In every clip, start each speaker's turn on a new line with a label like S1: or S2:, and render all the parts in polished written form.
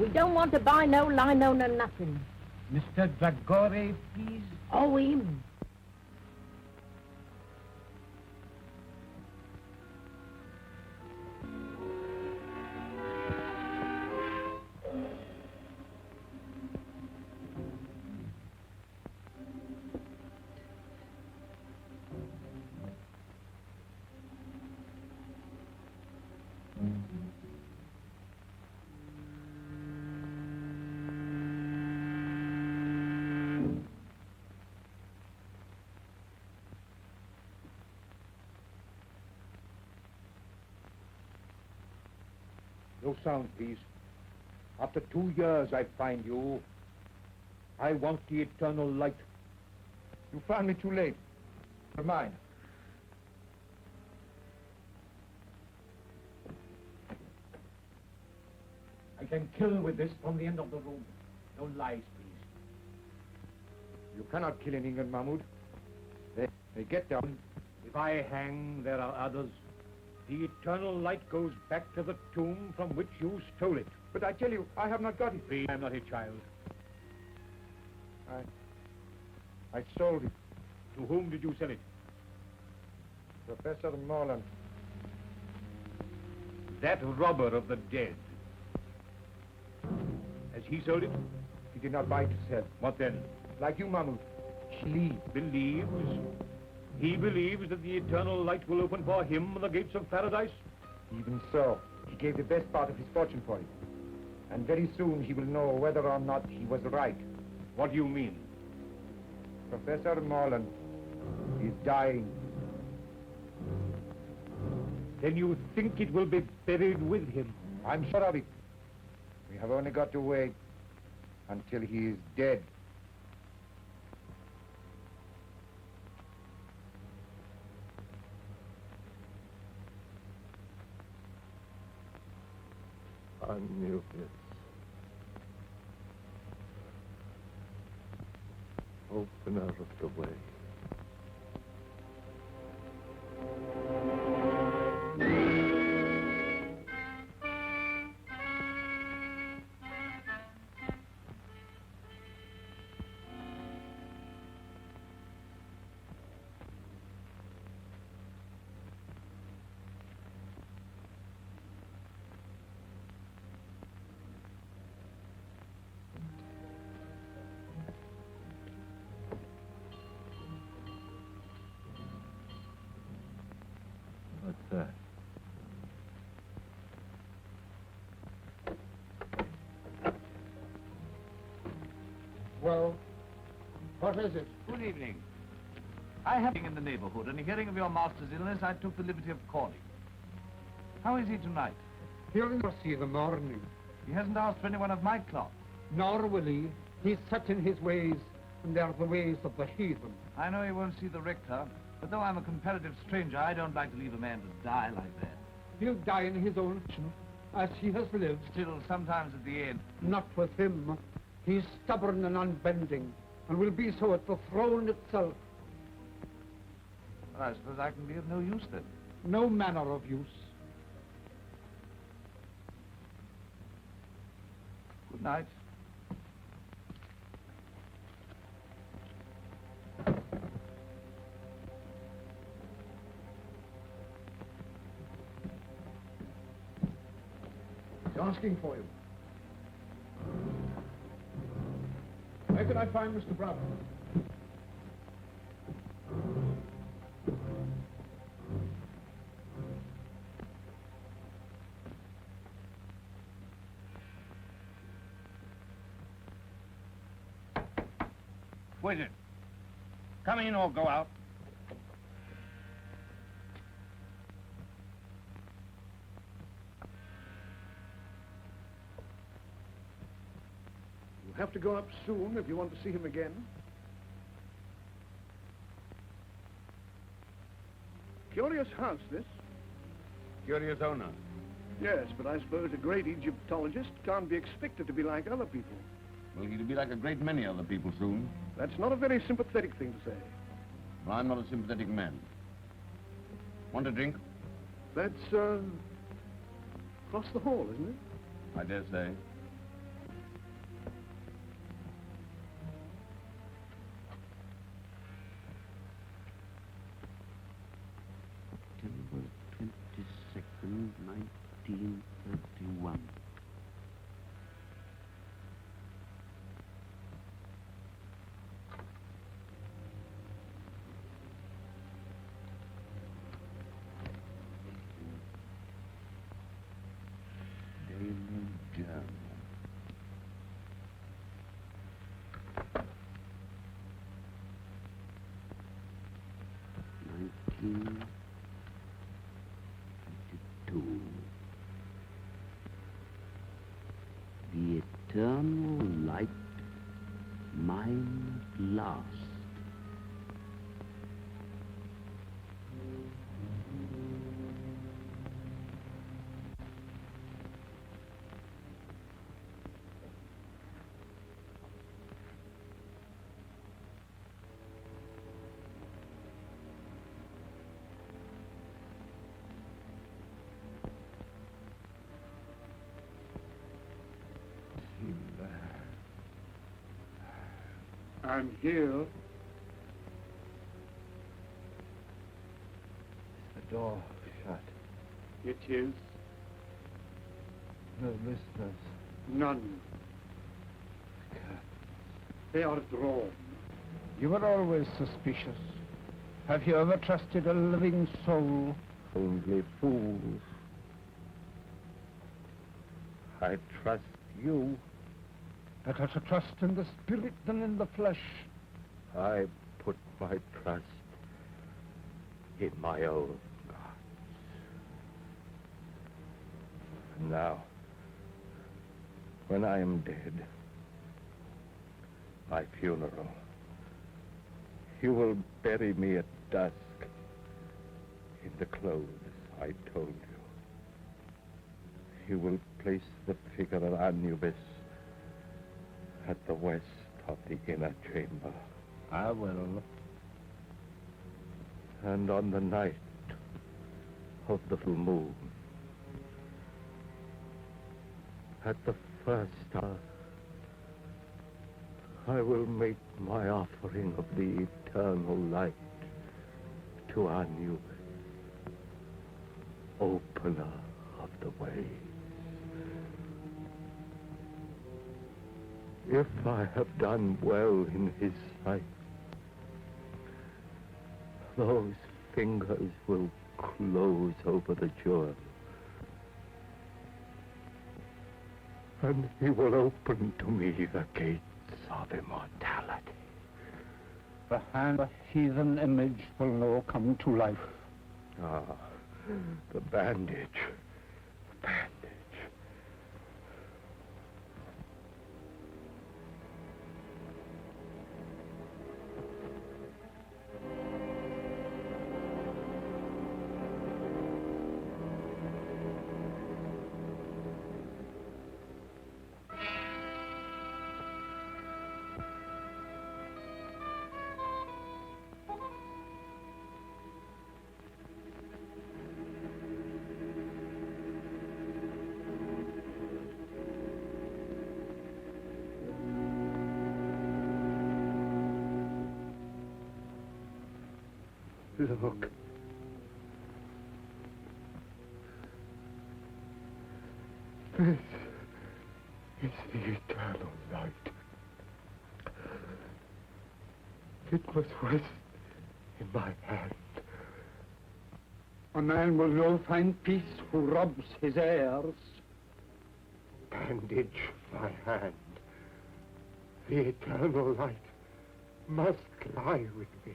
S1: We don't want to buy no lino, no nothing.
S2: Mr. Dragore, please.
S1: Oh, him.
S3: No sound, please. After 2 years I find you. I want the eternal light. You found me too late. For mine.
S2: I can kill with this from the end of the room. No lies, please.
S3: You cannot kill in England, Mahmoud. They get down.
S2: If I hang, there are others. The eternal light goes back to the tomb from which you stole it.
S3: But I tell you, I have not got it.
S2: Please, I'm not a child.
S3: I sold it.
S2: To whom did you sell it?
S3: Professor Morlant.
S2: That robber of the dead. Has he sold it?
S3: He did not buy to sell.
S2: What then?
S3: Like you, Mahmoud. He
S2: believes. He believes that the eternal light will open for him the gates of paradise?
S3: Even so, he gave the best part of his fortune for it. And very soon he will know whether or not he was right.
S2: What do you mean?
S3: Professor Morlant is dying.
S2: Then you think it will be buried with him?
S3: I'm sure of it. We have only got to wait until he is dead.
S4: Anubis. Opener of the way. What's that?
S3: Well, what is it?
S5: Good evening. I have been in the neighborhood, and hearing of your master's illness, I took the liberty of calling. How is he tonight?
S6: He'll not see the morning.
S5: He hasn't asked for anyone of my cloth.
S6: Nor will he. He's set in his ways, and they're the ways of the heathen.
S5: I know he won't see the rector, but though I'm a comparative stranger, I don't like to leave a man to die like that.
S6: He'll die in his own fashion, as he has lived.
S5: Still, sometimes at the end.
S6: Not with him. He's stubborn and unbending, and will be so at the throne itself.
S5: Well, I suppose I can be of no use then.
S6: No manner of use.
S5: Good night.
S6: He's asking for you. Where can I find Mr. Broughton?
S2: Who is it? Come in or go out.
S7: You'll have to go up soon if you want to see him again. Curious house, this.
S2: Curious owner.
S7: Yes, but I suppose a great Egyptologist can't be expected to be like other people.
S8: Well, he'll be like a great many other people soon.
S7: That's not a very sympathetic thing to say.
S8: Well, I'm not a sympathetic man. Want a drink?
S7: That's, across the hall, isn't it?
S8: I dare say.
S9: mine at last.
S6: And here,
S3: The door shut.
S6: it is
S3: No listeners.
S6: none. They are drawn.
S3: You were always suspicious. Have you ever trusted a living soul?
S4: Only fools. I trust you.
S3: Better to trust in the spirit than in the flesh.
S4: I put my trust in my own gods. And now, when I am dead, my funeral, you will bury me at dusk in the clothes I told you. You will place the figure of Anubis at the west of the inner chamber.
S3: I will.
S4: And on the night of the full moon, at the first hour, I will make my offering of the eternal light to Anubis, opener of the ways. If I have done well in his sight, those fingers will close over the jewel, and he will open to me the gates of immortality.
S3: The hand of heathen image will now come to life.
S4: Ah, the bandage. Bandage. Look. This is the eternal light. It must rest in my hand.
S6: A man will now find peace who robs his heirs.
S4: Bandage my hand. The eternal light must lie with me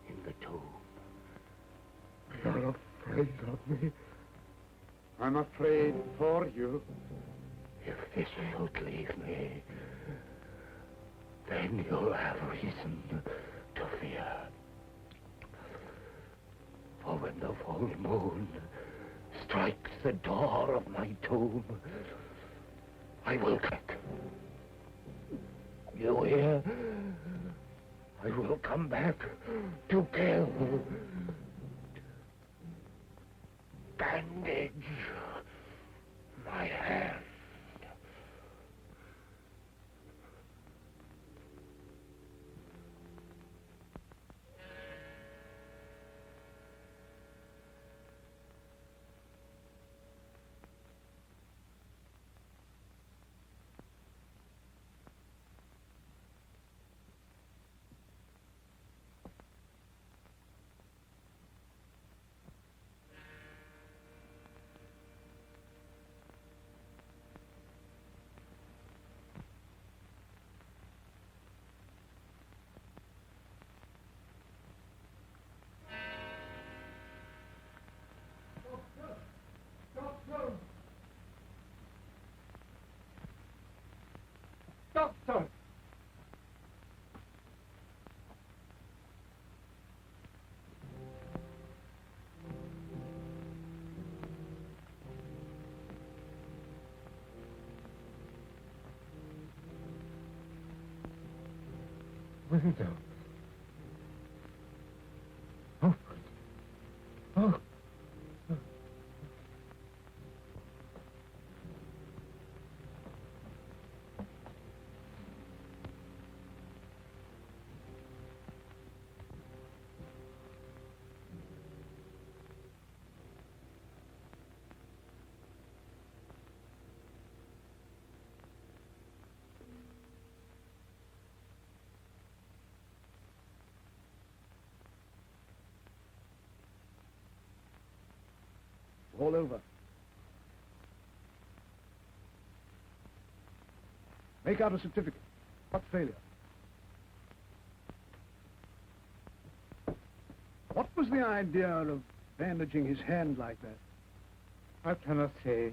S4: in the tomb. You're afraid of me?
S6: I'm afraid for you.
S4: If this should leave me, then you'll have reason to fear. For when the full moon strikes the door of my tomb, I will crack. You hear? I will come back to kill. Bandage my hand.
S6: Doctor!
S3: window. Open. Oh.
S7: All over. Make out a certificate. What failure? What was the idea of bandaging his hand like that?
S6: I cannot say.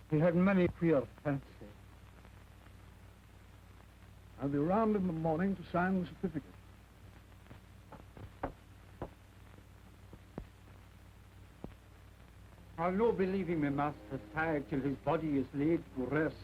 S6: He had many queer fancies.
S7: I'll be round in the morning to sign the certificate.
S6: I'll no be leaving my master's side till his body is laid to rest.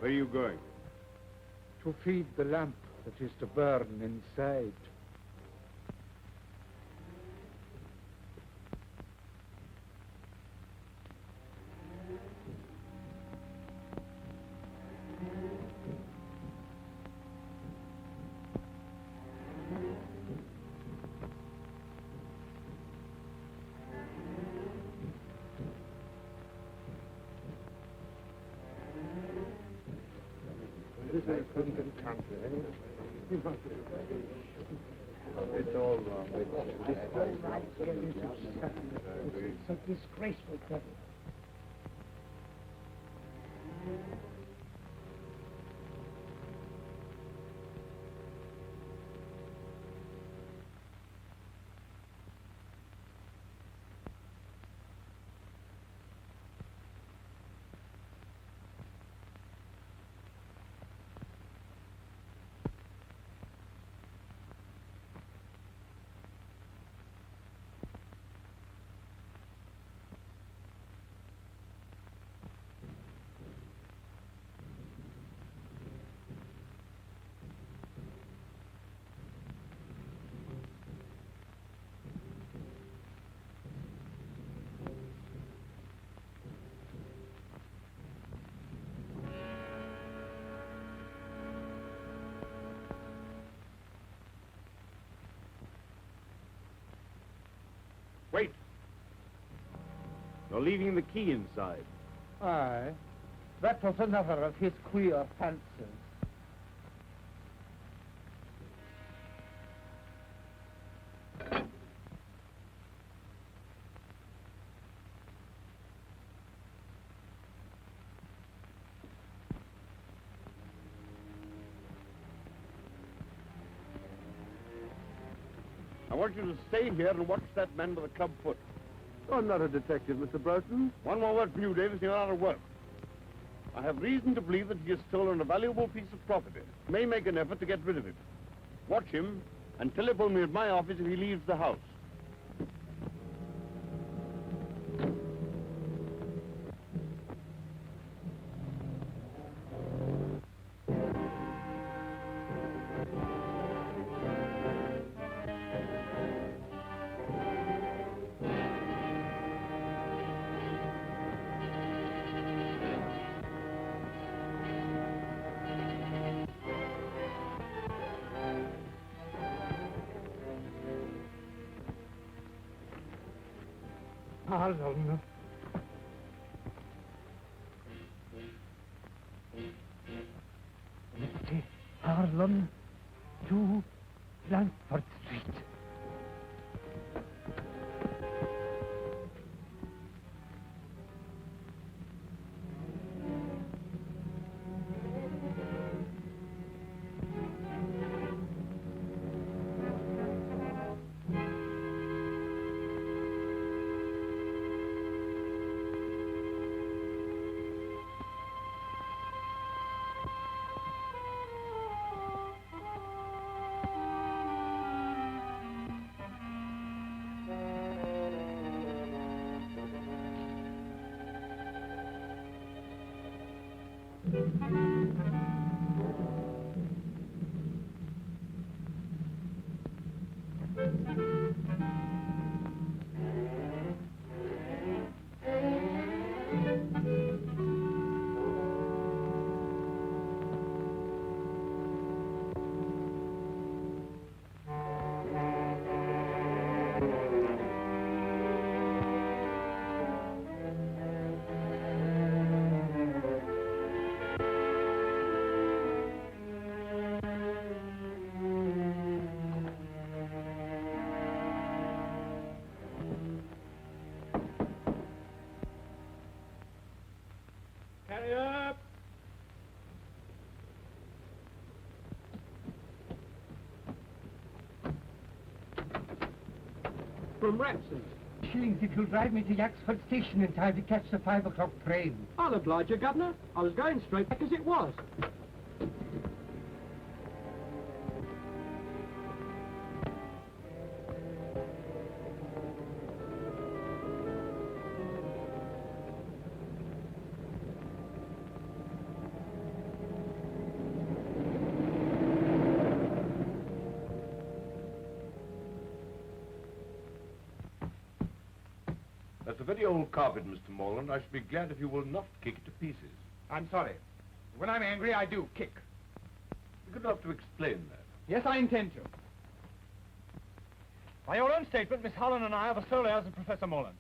S3: Where are you going?
S6: To feed the lamp that is to burn inside.
S3: It's all wrong.
S1: It's a disgraceful devil.
S2: Wait. You're leaving the key inside.
S6: Aye. That was another of his queer fancies.
S8: I want you to stay here and watch that man with a club foot.
S7: I'm not a detective, Mr. Broughton.
S8: One more word from you, Davis, and you're out of work. I have reason to believe that he has stolen a valuable piece of property. May make an effort to get rid of it. Watch him and telephone me at my office if he leaves the house.
S6: Harlem. Mr. Harlem to Langford Street.
S2: Carry up!
S6: From Rapson's. Shillings if you'll drive me to Yaxford Station in time to catch the 5 o'clock train.
S1: I'll oblige you, Governor. I was going straight back as it was.
S3: That's a very old carpet, Mr. Morland. I should be glad if you will not kick it to pieces.
S2: I'm sorry. When I'm angry, I do kick.
S3: You're good enough to explain that.
S2: Yes, I intend to. By your own statement, Miss Holland and I are the sole heirs of Professor Morland.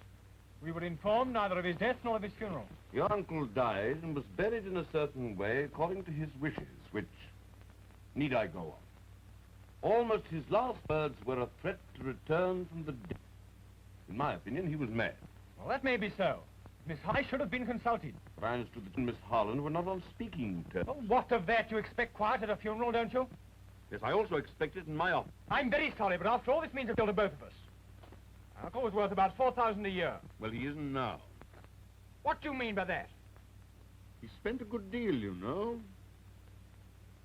S2: We were informed neither of his death nor of his funeral.
S8: Your uncle died and was buried in a certain way according to his wishes, which need I go on. Almost his last words were a threat to return from the dead. In my opinion, he was mad.
S2: Well, that may be so. Miss I should have been consulted.
S8: But I understood that Miss Harland were not on speaking terms.
S2: Well, what of that? You expect quiet at a funeral, don't you?
S8: Yes, I also expect it in my office.
S2: I'm very sorry, but after all, this means a bill to both of us. Our uncle was worth about $4,000 a year.
S8: Well, he isn't now.
S2: What do you mean by that?
S8: He spent a good deal, you know.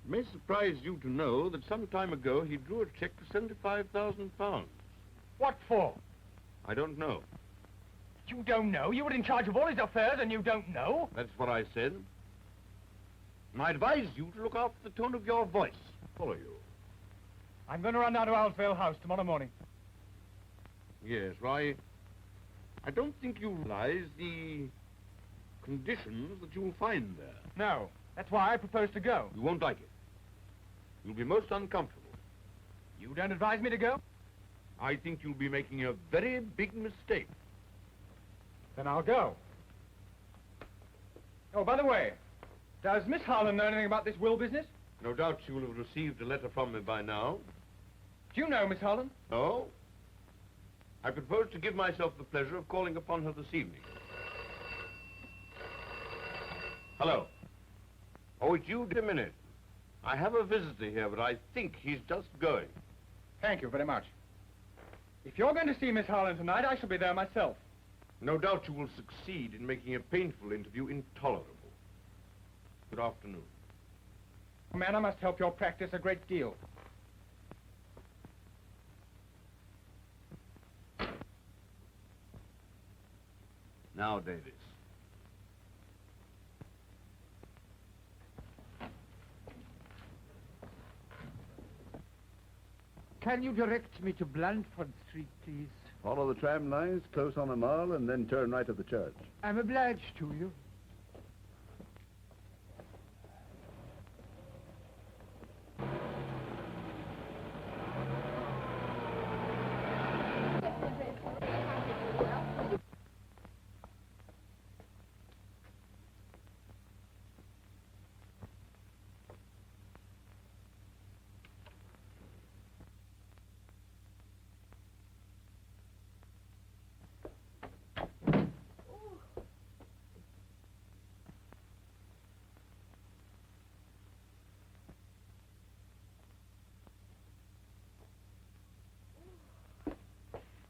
S8: It may surprise you to know that some time ago he drew a check for £75,000.
S2: What for?
S8: I don't know.
S2: You don't know? You were in charge of all his affairs and you don't know?
S8: That's what I said. And I advise you to look after the tone of your voice. Follow you.
S2: I'm going to run down to Owlsvale House tomorrow morning.
S8: Yes, well, I don't think you realize the conditions that you'll find there.
S2: No. That's why I propose to go.
S8: You won't like it. You'll be most uncomfortable.
S2: You don't advise me to go?
S8: I think you'll be making a very big mistake.
S2: Then I'll go. Oh, by the way, does Miss Harlan know anything about this will business?
S8: No doubt she will have received a letter from me by now.
S2: Do you know Miss Harlan?
S8: No? I propose to give myself the pleasure of calling upon her this evening. Hello. Oh, it's you, a minute. I have a visitor here, but I think he's just going.
S2: Thank you very much.
S3: If you're going to see Miss Harlan tonight, I shall be there myself.
S8: No doubt you will succeed in making a painful interview intolerable. Good afternoon.
S3: Manor must help your practice a great deal.
S8: Now, Davis.
S6: Can you direct me to Blandford Street, please?
S7: Follow the tram lines, close on a mile, and then turn right at the church.
S6: I'm obliged to you.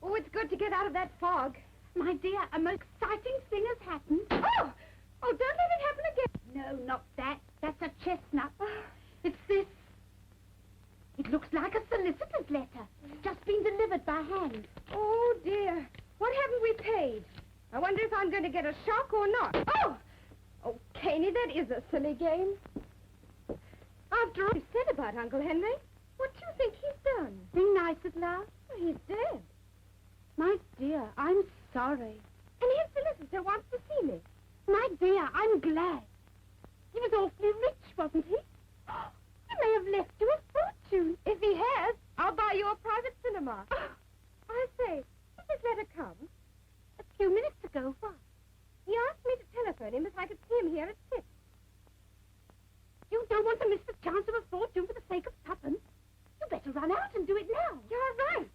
S9: Oh, it's good to get out of that fog. My dear, a most exciting thing has happened. Oh! Oh, don't let it happen again. No, not that. That's a chestnut. It's this. It looks like a solicitor's letter. Just been delivered by hand. Oh, dear. What haven't we paid? I wonder if I'm going to get a shock or not. Oh! Oh, Caney, that is a silly game. After all you said about Uncle Henry, what do you think he's done? Be nice at last. He's dead. My dear, I'm sorry. And his solicitor wants to see me. My dear, I'm glad. He was awfully rich, wasn't he? He may have left you a fortune. If he has, I'll buy you a private cinema. I say, did this letter come? A few minutes ago, what? He asked me to telephone him if I could see him here at 6. You don't want to miss the chance of a fortune for the sake of tuppence. You better run out and do it now. You're right.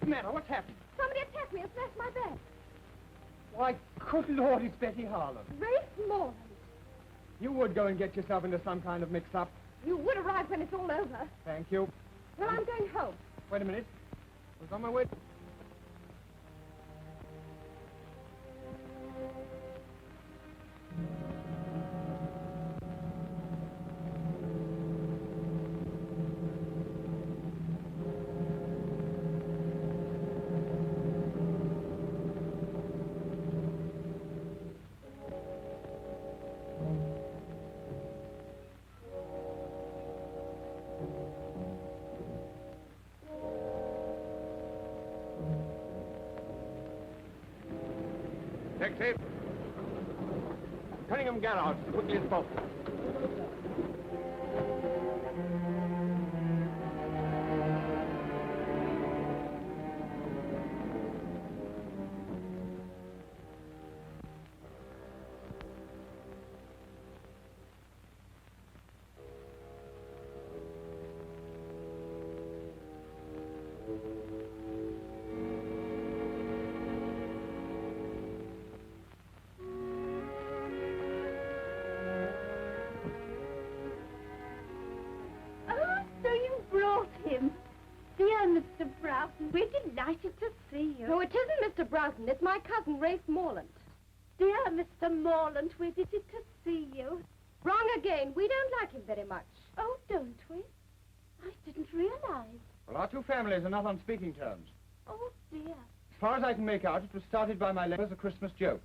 S3: Matter? What's happened?
S9: Somebody attacked me and smashed my bag.
S3: Why, good Lord, it's Betty Harlan.
S9: Race Morland.
S3: You would go and get yourself into some kind of mix-up.
S9: You would arrive when it's all over.
S3: Thank you.
S9: Well, I'm going home.
S3: Wait a minute. I was on my way.
S2: Taxi. Cunningham Garage, quickly as possible.
S9: Broughton. It's my cousin, Rafe Morlant. Dear Mr. Morlant, we're delighted to see you. Wrong again. We don't like him very much. Oh, don't we? I didn't realize.
S6: Well, our two families are not on speaking terms.
S9: Oh, dear.
S6: As far as I can make out, it was started by my letter as a Christmas joke.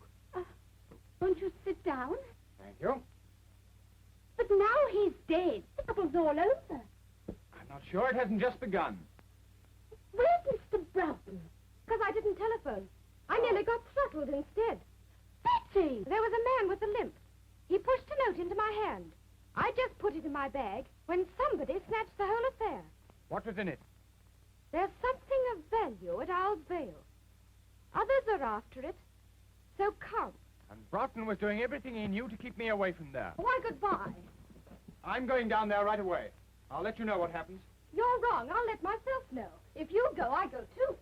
S9: Won't you sit down?
S6: Thank you.
S9: But now he's dead. The trouble's all over.
S6: I'm not sure it hasn't just begun.
S9: Where's Mr. Broughton? Because I didn't telephone. I nearly got throttled instead. Betty! There was a man with a limp. He pushed a note into my hand. I just put it in my bag when somebody snatched the whole affair.
S6: What was in it?
S9: There's something of value at Owl's Vale. Others are after it. So come.
S6: And Broughton was doing everything he knew to keep me away from there.
S9: Why, goodbye.
S6: I'm going down there right away. I'll let you know what happens.
S9: You're wrong. I'll let myself know. If you go, I go too.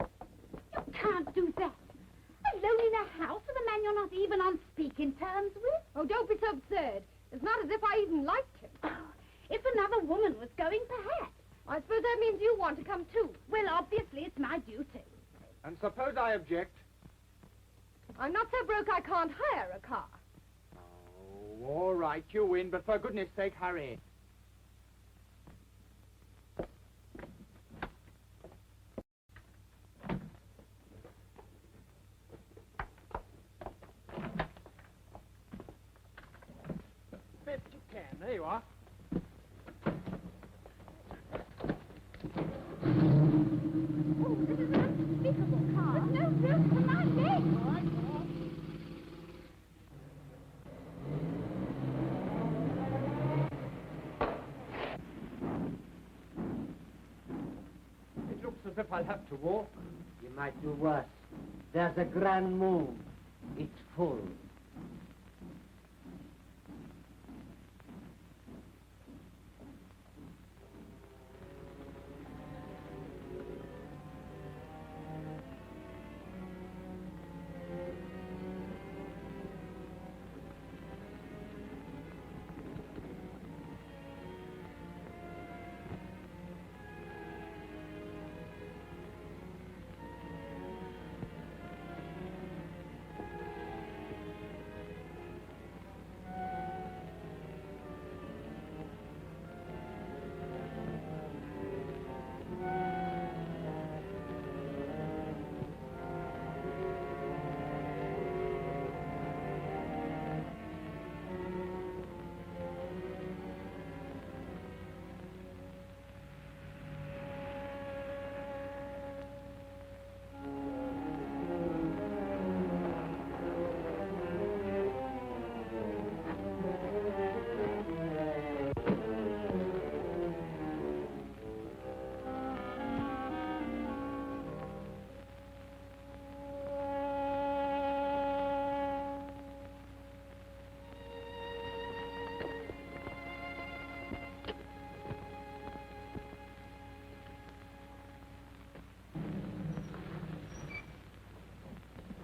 S9: You can't do that. Alone in a house with a man you're not even on speaking terms with? Oh, don't be so absurd. It's not as if I even liked him. Oh, if another woman was going, perhaps. I suppose that means you want to come too. Well, obviously, it's my duty.
S6: And suppose I object?
S9: I'm not so broke I can't hire a car.
S6: Oh, all right, you win, but for goodness sake, hurry. Best you can. There you are.
S9: Oh, this is an unspeakable car. With no room for my legs.
S6: It looks as if I'll have to walk.
S10: You might do worse. There's a grand moon. It's full.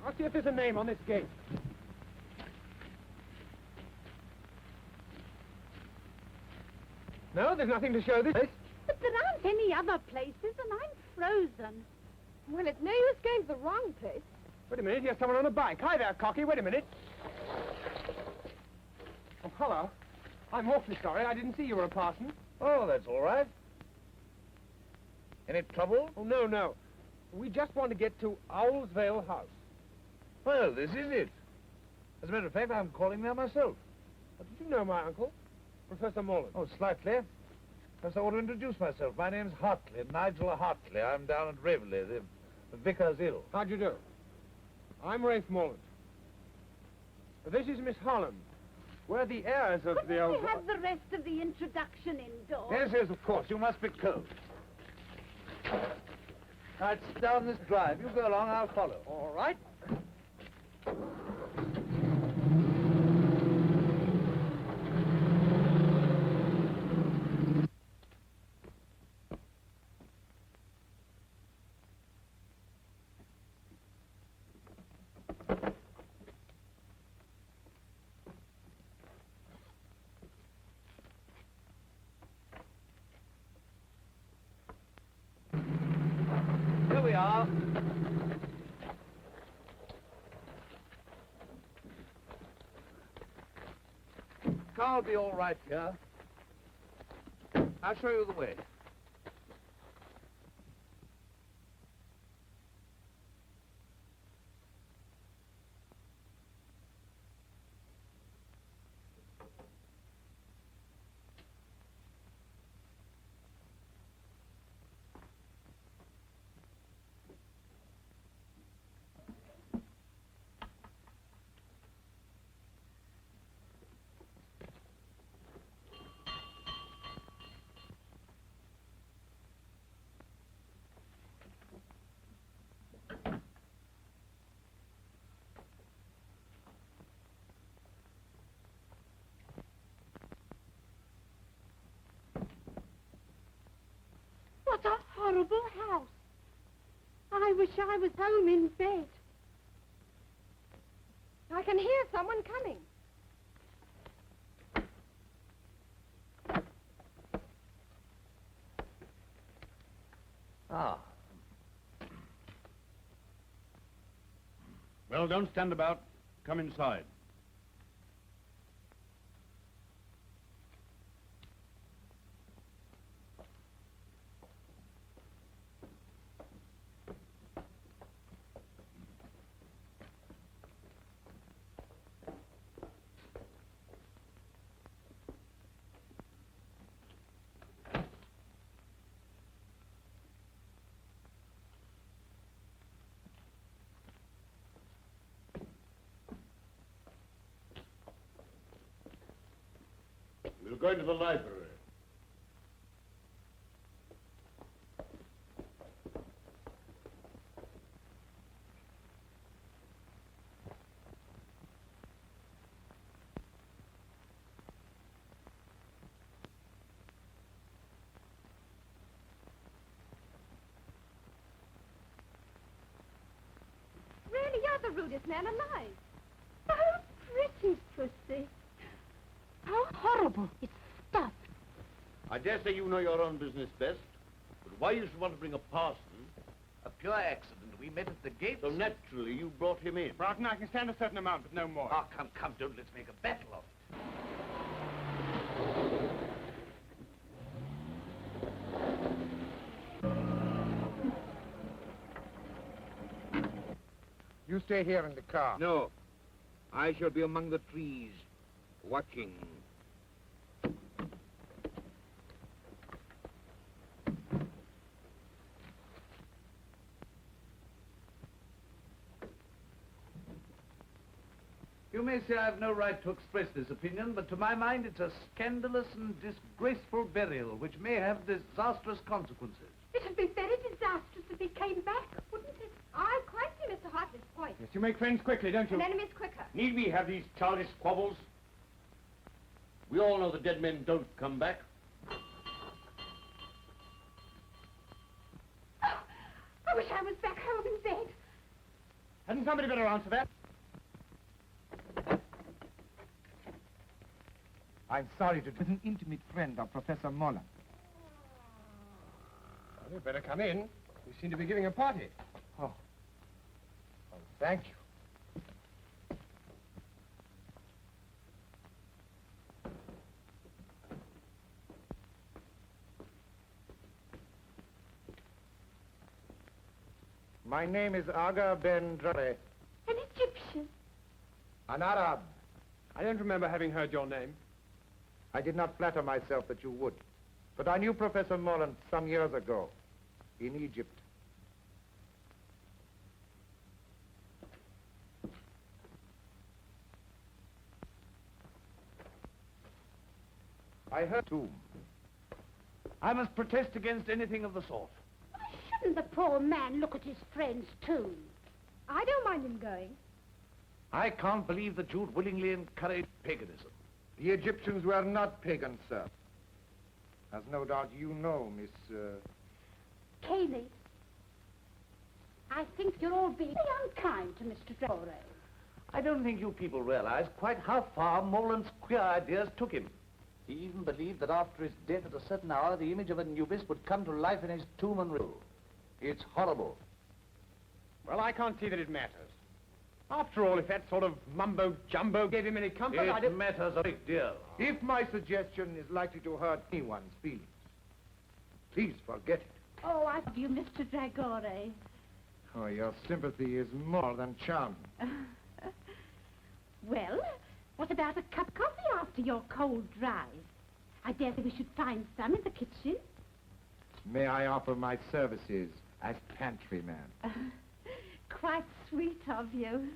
S6: I'll see if there's a name on this gate. No, there's nothing to show this place.
S9: But there aren't any other places, and I'm frozen. Well, it's no use going to the wrong place.
S6: Wait a minute, here's someone on a bike. Hi there, Cocky, wait a minute. Oh, hello. I'm awfully sorry, I didn't see you were a parson.
S5: Oh, that's all right. Any trouble?
S6: Oh, no, no. We just want to get to Owl's Vale House.
S5: Well, this is it. As a matter of fact, I'm calling there myself.
S6: Did you know my uncle, Professor Morland?
S5: Oh, slightly. Perhaps I ought to introduce myself. My name's Hartley, Nigel Hartley. I'm down at Raveley. The vicar's ill.
S6: How'd you do? I'm Rafe Morlant. This is Miss Holland. We're the heirs of the old...
S9: Couldn't we have the rest of the introduction indoors?
S5: Yes, yes, of course. You must be cold. Now, it's down this drive. You go along, I'll follow.
S6: All right.
S5: Here we are. car will be all right here. I'll show you the way.
S9: What a horrible house. I wish I was home in bed. I can hear someone coming.
S5: Ah.
S2: Well, don't stand about. Come inside.
S8: We'll go into the library.
S9: Really, you're the rudest man alive. Oh, pretty pussy. How horrible. It's stuffed.
S8: I dare say you know your own business best, but why you should want to bring a parson?
S5: A pure accident. We met at the gate.
S8: So naturally you brought him in.
S6: Broughton, I can stand a certain amount, but no more.
S5: Oh, come, don't let's make a battle of it.
S6: You stay here in the car.
S3: No. I shall be among the trees, watching.
S5: You may say I have no right to express this opinion, but to my mind it's a scandalous and disgraceful burial which may have disastrous consequences.
S9: It would be very disastrous if he came back, wouldn't it? I quite see Mr. Hartley's point.
S6: Yes, you make friends quickly, don't you?
S9: And enemies quicker.
S8: Need we have these childish squabbles? We all know the dead men don't come back.
S9: Oh, I wish I was back home in bed.
S6: Hadn't somebody better answer that? I'm sorry to... With an intimate friend of Professor Morlant. Well, you'd better come in. You seem to be giving a party. Oh, thank you. My name is Aga Ben Dre.
S9: An Egyptian.
S6: An Arab. I don't remember having heard your name. I did not flatter myself that you would. But I knew Professor Morlant some years ago, in Egypt. I heard too.
S5: I must protest against anything of the sort.
S9: Why shouldn't the poor man look at his friend's tomb? I don't mind him going.
S5: I can't believe that you'd willingly encourage paganism.
S6: The Egyptians were not pagans, sir. As no doubt you know, Miss...
S9: Cayley, I think you're all being unkind to Mr. Dore.
S5: I don't think you people realize quite how far Morland's queer ideas took him. He even believed that after his death at a certain hour, the image of Anubis would come to life in his tomb and rule. It's horrible.
S6: Well, I can't see that it matters.
S2: After all, if that sort of mumbo-jumbo gave him any comfort,
S5: It matters a great deal.
S6: If my suggestion is likely to hurt anyone's feelings, please forget it.
S9: Oh, I love you, Mr. Dragore.
S6: Oh, your sympathy is more than charming.
S9: Well, what about a cup of coffee after your cold drive? I dare say we should find some in the kitchen.
S6: May I offer my services as pantryman?
S9: Quite sweet of you.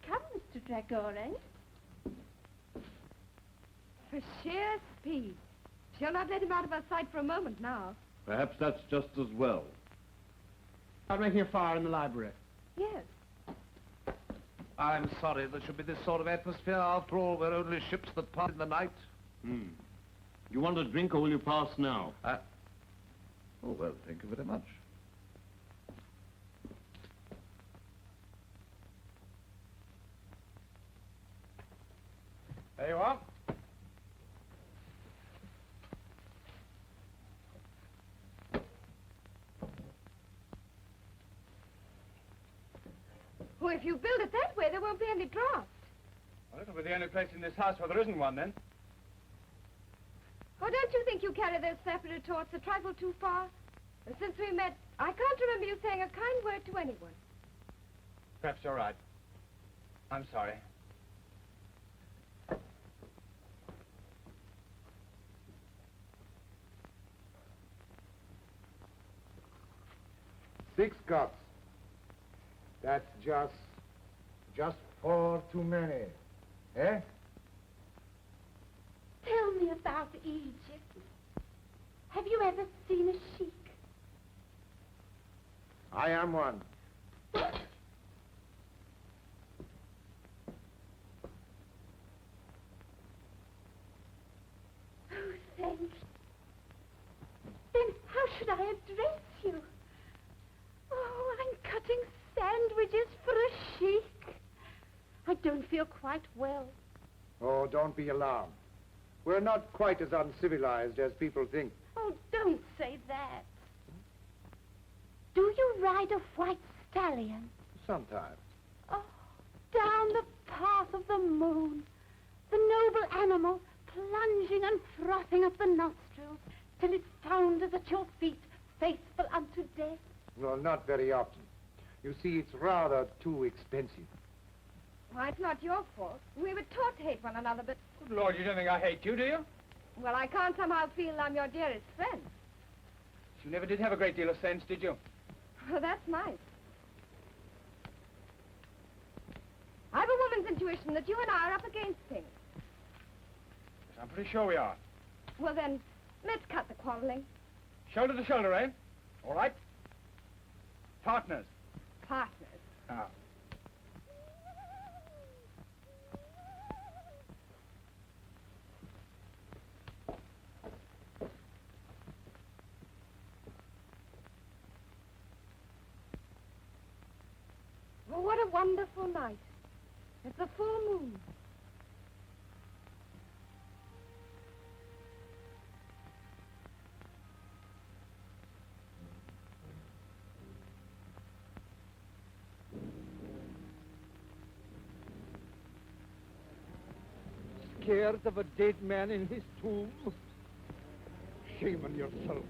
S9: Come, Mr. Dragore.
S11: For sheer speed. She'll not let him out of her sight for a moment now.
S8: Perhaps that's just as well.
S1: I'm making a fire in the library.
S11: Yes.
S5: I'm sorry there should be this sort of atmosphere. After all, we're only ships that pass in the night.
S8: You want a drink, or will you pass now?
S5: Oh, well, thank you very much.
S2: There you are.
S11: Well, if you build it that way, there won't be any draft.
S2: Well, it'll be the only place in this house where there isn't one, then.
S11: Oh, don't you think you carry those sapper retorts a trifle too far? And since we met, I can't remember you saying a kind word to anyone.
S2: Perhaps you're right. I'm sorry.
S6: Six cups. That's just 4 too many. Eh?
S9: Tell me about Egypt. Have you ever seen a sheik?
S6: I am one.
S9: What? Oh, thank you. Then how should I address you? Oh, I'm cutting sandwiches for a sheik. I don't feel quite well.
S6: Oh, don't be alarmed. We're not quite as uncivilized as people think.
S9: Oh, don't say that. Do you ride a white stallion?
S6: Sometimes.
S9: Oh, down the path of the moon, the noble animal plunging and frothing up the nostrils till it founders at your feet, faithful unto death.
S6: Well, not very often. You see, it's rather too expensive.
S11: Why, it's not your fault. We were taught to hate one another, but...
S2: Good Lord, you don't think I hate you, do you?
S11: Well, I can't somehow feel I'm your dearest friend.
S2: You never did have a great deal of sense, did you?
S11: Well, that's nice. I've a woman's intuition that you and I are up against things.
S2: Yes, I'm pretty sure we are.
S11: Well, then, let's cut the quarreling.
S2: Shoulder to shoulder, eh? All right. Partners.
S11: Partners.
S2: Ah.
S11: Oh, what a wonderful night. It's a full moon.
S3: Scared of a dead man in his tomb? Shame on yourself.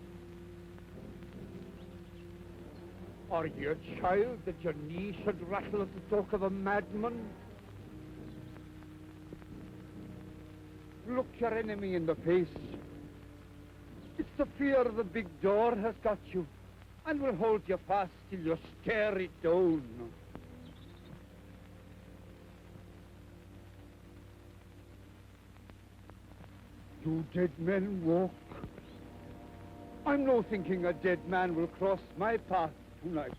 S3: Are you a child that your knee should rattle at the talk of a madman? Look your enemy in the face. It's the fear of the big door has got you, and will hold you fast till you stare it down. Do dead men walk? I'm no thinking a dead man will cross my path tonight.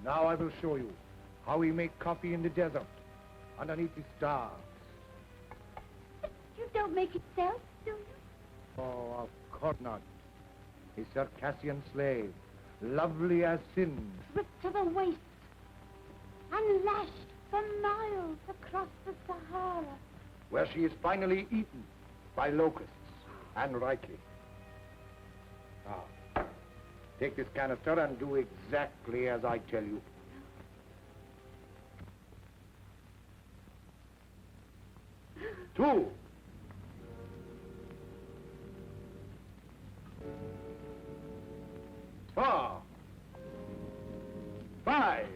S6: Now I will show you how we make coffee in the desert, underneath the stars.
S9: You don't make it yourself, do you?
S6: Oh, of course not. A Circassian slave, lovely as sin.
S9: Stripped to the waist and lashed for miles across the Sahara.
S6: Where she is finally eaten by locusts, and rightly. Now, take this canister and do exactly as I tell you. Two. Four. Five.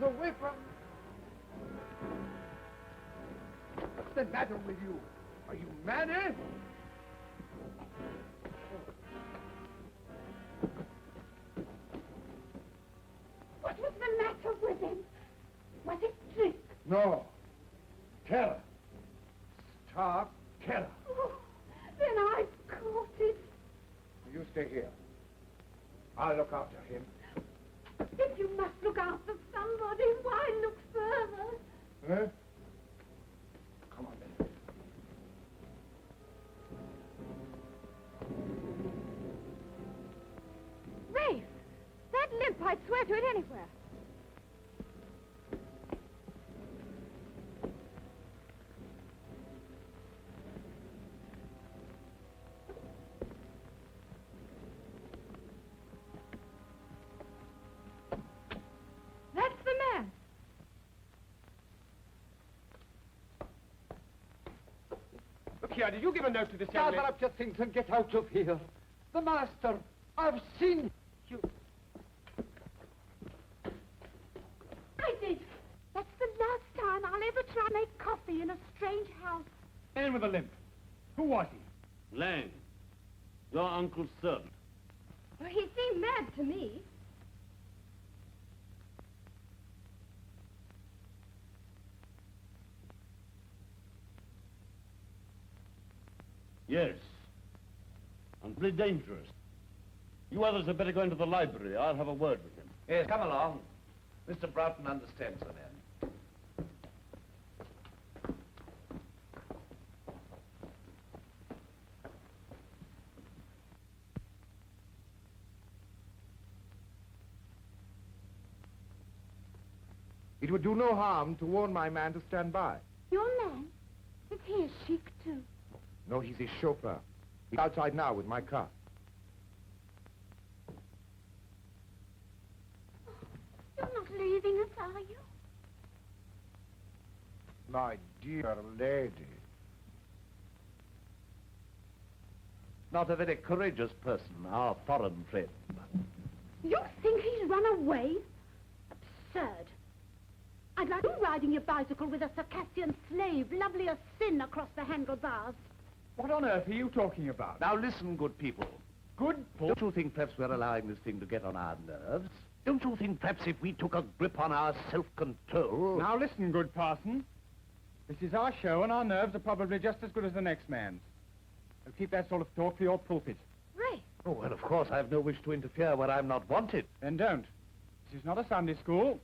S6: Away from... What's the matter with you? Are you mad, eh?
S9: What was the matter with him? Was it drink?
S6: No. Terror. Stark terror.
S9: Oh, then I've caught it.
S6: You stay here. I'll look after him.
S9: If you must look after somebody, why look further?
S6: Huh? Come on, then.
S11: Rafe! That limp, I'd swear to it anywhere. That's the man.
S1: Look here, did you give a note to this young
S3: Gather
S1: lady?
S3: up your things and get out of here. The master, I've seen you.
S9: I did. That's the last time I'll ever try to make coffee in a strange house.
S2: Man with a limp. Who was he?
S8: Laing, your uncle's servant.
S11: Well, he seemed mad to me.
S8: Yes. And pretty dangerous. You others had better go into the library. I'll have a word with him.
S5: Yes, come along. Mr. Broughton understands the man.
S6: It would do no harm to warn my man to stand by.
S9: Your man? Is he a sheik, too?
S6: No, he's a chauffeur. He's outside now with my car.
S9: You're not leaving us, are you?
S6: My dear lady.
S5: Not a very courageous person, our foreign friend.
S9: You think he's run away? Absurd. I'd like you riding your bicycle with a Circassian slave, lovely as sin, across the handlebars.
S2: What on earth are you talking about?
S5: Now listen, good people.
S2: Good
S5: Don't you think perhaps we're allowing this thing to get on our nerves? Don't you think perhaps if we took a grip on our self-control...
S2: Now listen, good parson. This is our show, and our nerves are probably just as good as the next man's. So keep that sort of talk for your pulpit.
S11: Rafe!
S5: Oh, well, of course, I have no wish to interfere where I'm not wanted.
S2: Then don't. This is not a Sunday school.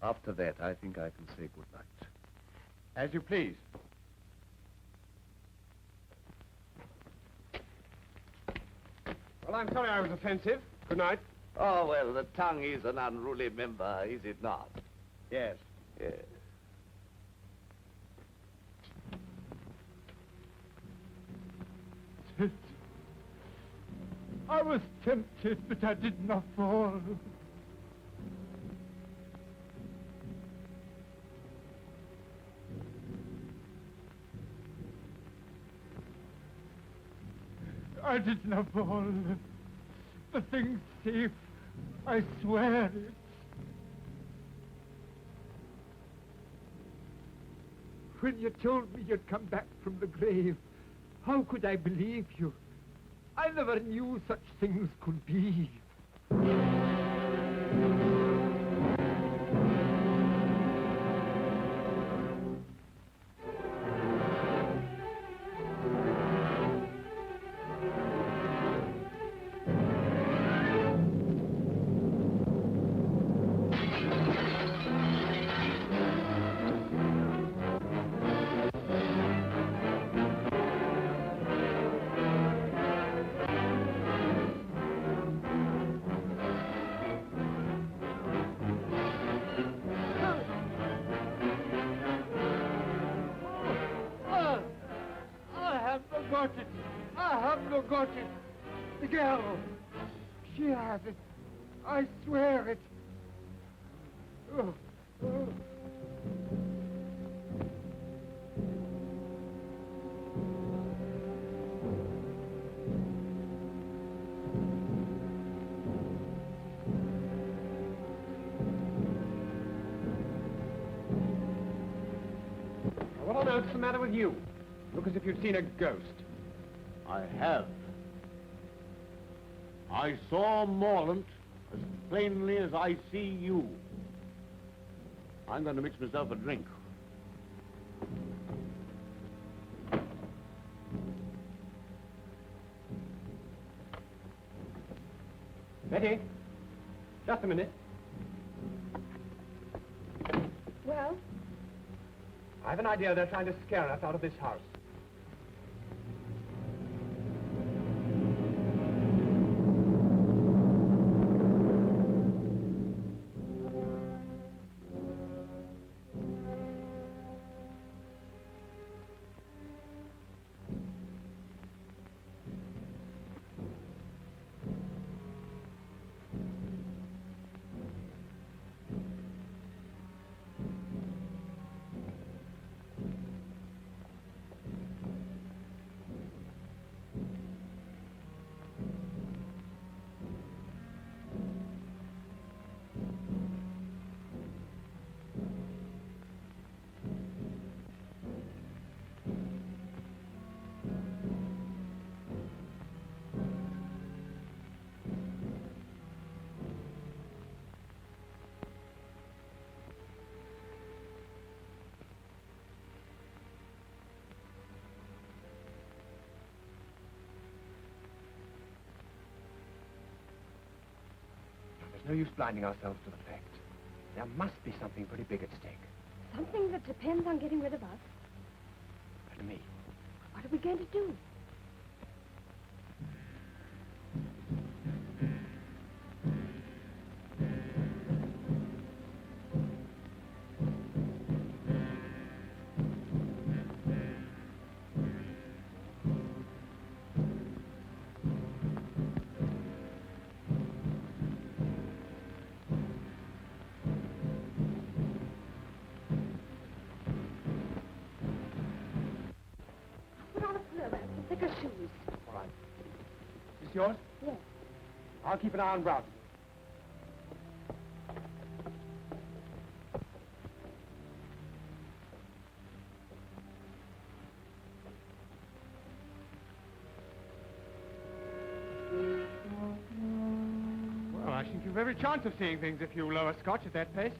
S5: After that, I think I can say good night.
S2: As you please.
S1: Well, I'm sorry I was offensive. Good night.
S5: Oh, well, the tongue is an unruly member, is it not?
S2: Yes.
S5: Yes.
S3: I was tempted, but I did not fall. I did not fall. The thing's safe. I swear it. When you told me you'd come back from the grave, how could I believe you? I never knew such things could be.
S2: never got it. The girl. She has it. I swear it. Oh, oh.
S1: What on earth's the matter with you? Look as if you'd seen a ghost.
S8: I have. I saw Morlant as plainly as I see you. I'm going to mix myself a drink.
S1: Betty, just a minute.
S11: Well?
S1: I have an idea they're trying to scare us out of this house. There's no use blinding ourselves to the fact. There must be something pretty big at stake.
S11: Something that depends on getting rid of us.
S1: And me.
S11: What are we going to do? Shoes.
S1: All right. Is this yours?
S11: Yes.
S1: I'll keep an eye on Broughton.
S2: Well, I think you've every chance of seeing things if you lower Scotch at that pace.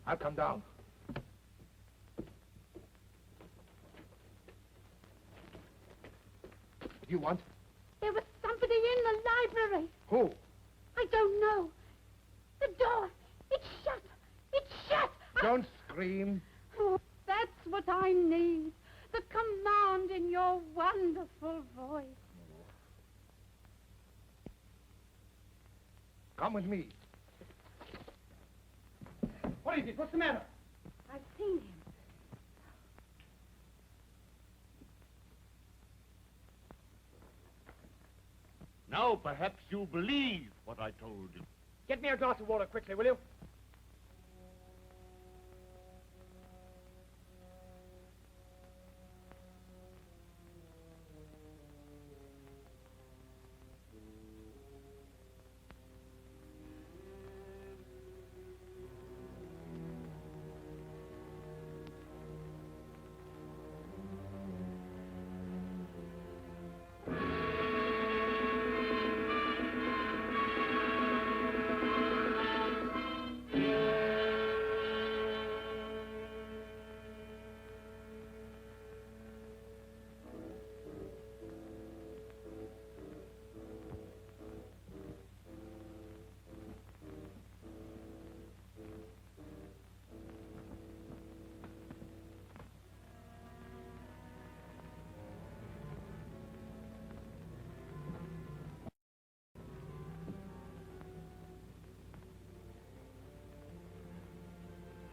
S3: I'll come down. What do you want?
S9: There was somebody in the library.
S3: Who?
S9: I don't know. The door. It's shut. It's shut.
S3: Don't scream.
S9: Oh, that's what I need. The command in your wonderful voice.
S3: Come with me.
S2: What is it? What's the matter?
S9: I've seen him.
S8: Now perhaps you'll believe what I told you.
S2: Get me a glass of water quickly, will you?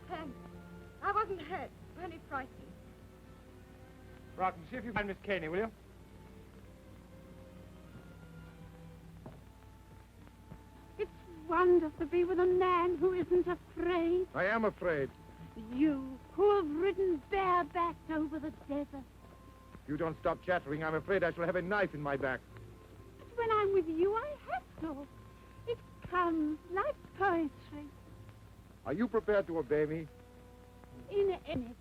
S11: Thanks. I wasn't hurt. Only frightened.
S2: Broughton, see if you find Miss Caney, will you?
S9: It's wonderful to be with a man who isn't afraid.
S3: I am afraid.
S9: You, who have ridden barebacked over the desert.
S3: If you don't stop chattering, I'm afraid I shall have a knife in my back.
S9: But when I'm with you, I have to. It comes like poetry.
S3: Are you prepared to obey me?
S9: In anything.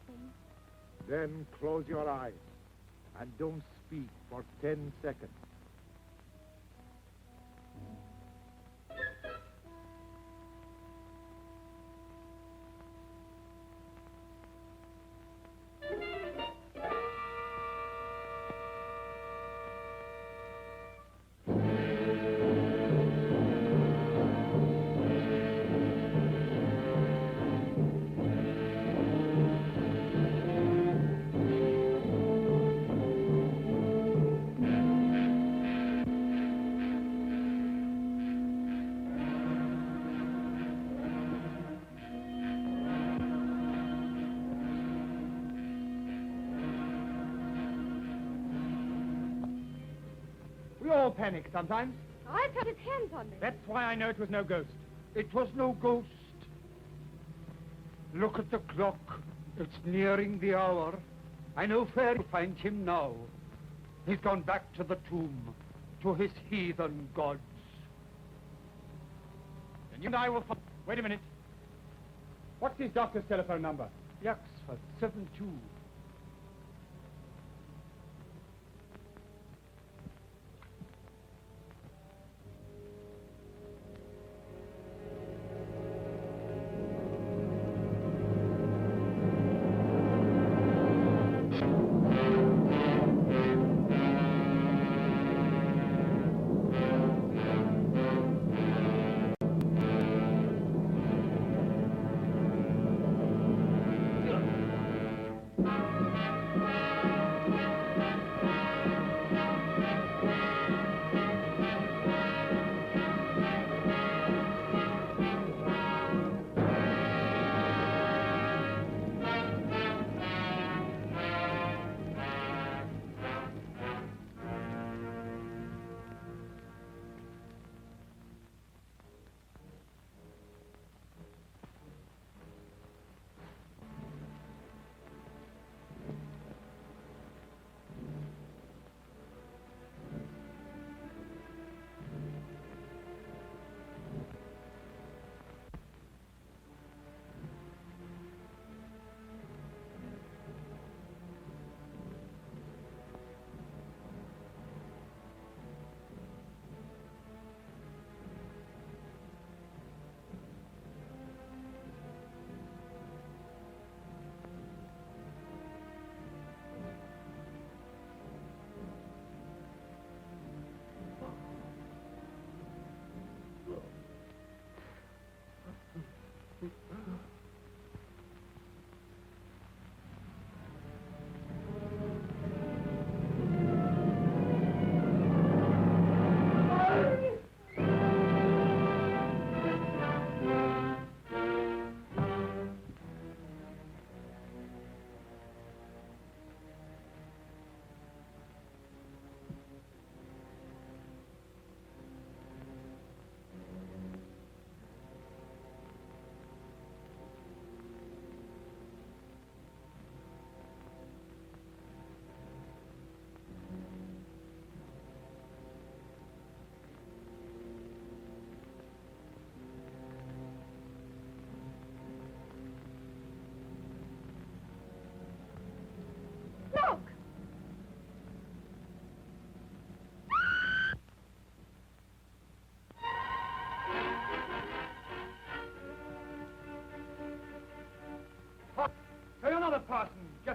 S3: Then close your eyes and don't speak for 10 seconds.
S2: We all panic sometimes.
S11: I put his hands on me.
S2: That's why I know it was no ghost.
S3: It was no ghost. Look at the clock. It's nearing the hour. I know where to find him now. He's gone back to the tomb, to his heathen gods.
S2: Then you and I will... Wait a minute. What's his doctor's telephone number?
S3: Yaxford 72.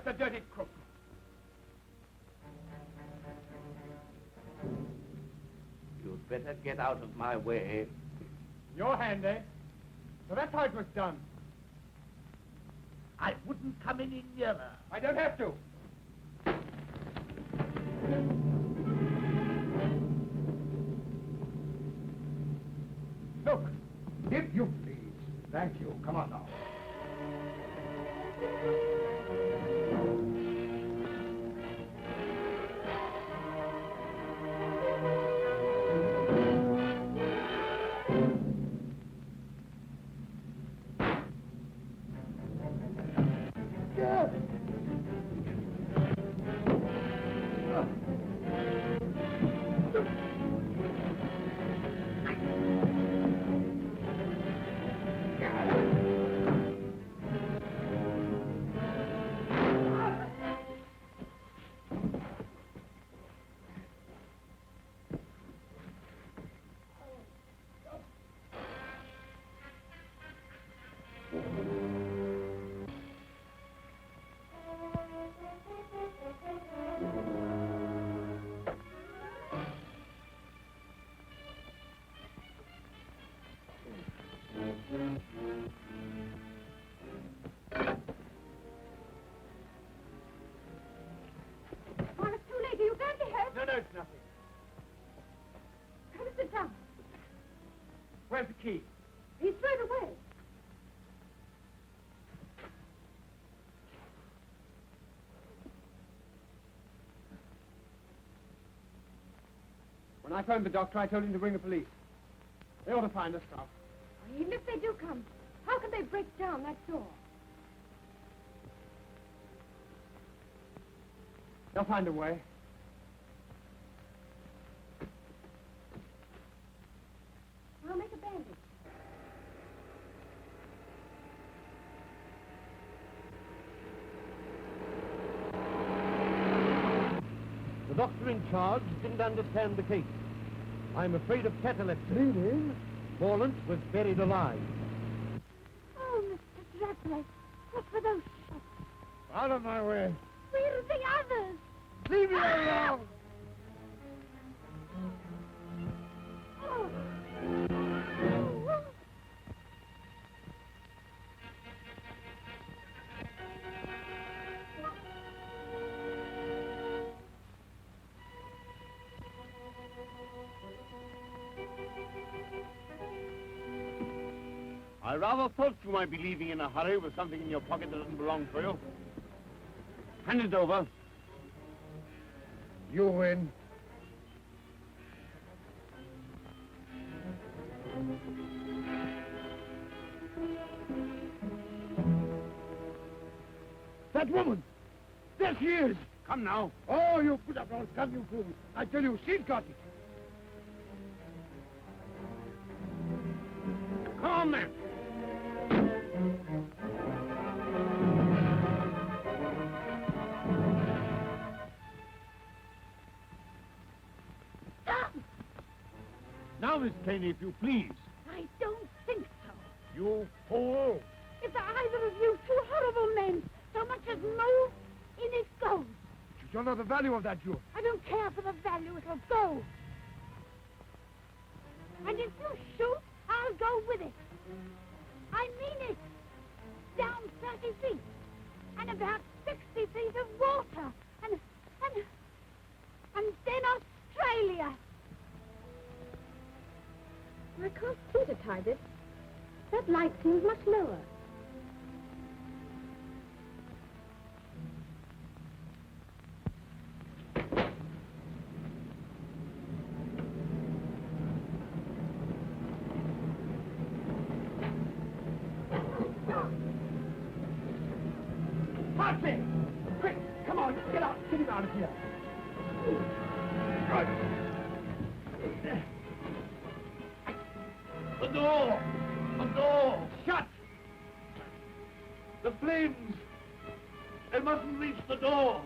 S2: the dirty crook.
S5: You'd better get out of my way.
S2: Your hand, eh? So that's how it was done.
S5: I wouldn't come any nearer.
S2: I don't have to. Look,
S3: If you please. Thank you. Come on now.
S9: Well, it's too late. Are you badly hurt?
S2: No, it's nothing.
S9: Come and sit down.
S2: Where's the key?
S9: He's thrown away.
S2: When I phoned the doctor, I told him to bring the police. They ought to find the stuff.
S11: Even if they do come, how can they break down that door?
S2: They'll find a way.
S11: I'll make a bandage.
S10: The doctor in charge didn't understand the case. I'm afraid of catalepsy. Meaning? Morlant was buried alive.
S9: Oh, Mr. Dracula, what were those shots?
S3: Out of my way.
S9: Where are the others?
S3: Leave me alone.
S9: Oh.
S8: I rather thought you might be leaving in a hurry with something in your pocket that doesn't belong to you. Hand it over.
S3: You win. That woman! There she is!
S8: Come now.
S3: Oh, you put up your gun, you fool! I tell you, she's got it!
S8: Come on, then. Now, Miss Caney, if you please.
S9: I don't think so.
S8: You fool.
S9: If either of you two horrible men so much as move, in it goes.
S3: You don't know the value of that jewel.
S9: I don't care for the value, it'll go. And if you shoot, I'll go with it. I mean it. Down 30 feet. And about 60 feet of water. And then Australia.
S11: I can't see to hide it. That light seems much lower.
S2: Hartley! Quick! Come on, get out! Get him out of here! Right.
S8: The door! The door!
S2: Shut!
S8: The flames! They mustn't reach the door!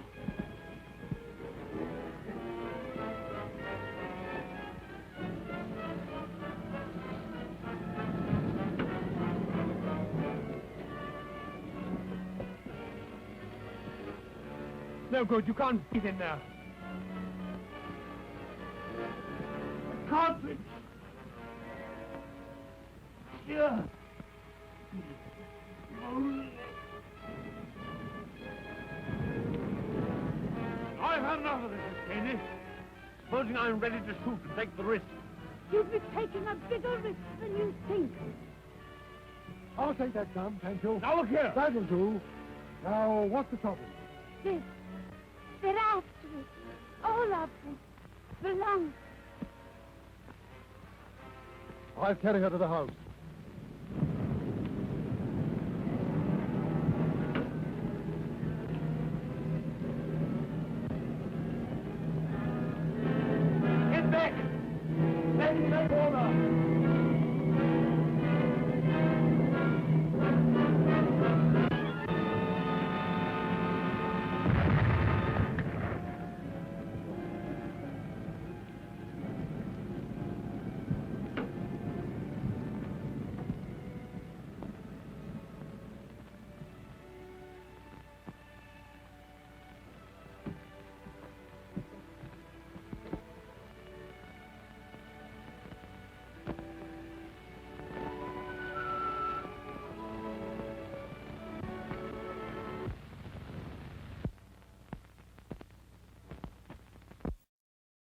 S1: no good. You can't breathe in there.
S10: Cartridge! Here! I've had enough of this, Miss Caney. Supposing I'm ready to shoot and take the risk.
S9: You'll be taking a bigger risk than you think.
S3: I'll take that gun, thank you.
S10: Now look here.
S3: That'll do. Now, what's the trouble?
S9: This. They're after it. All of them. Belong.
S3: I'll carry her to the house.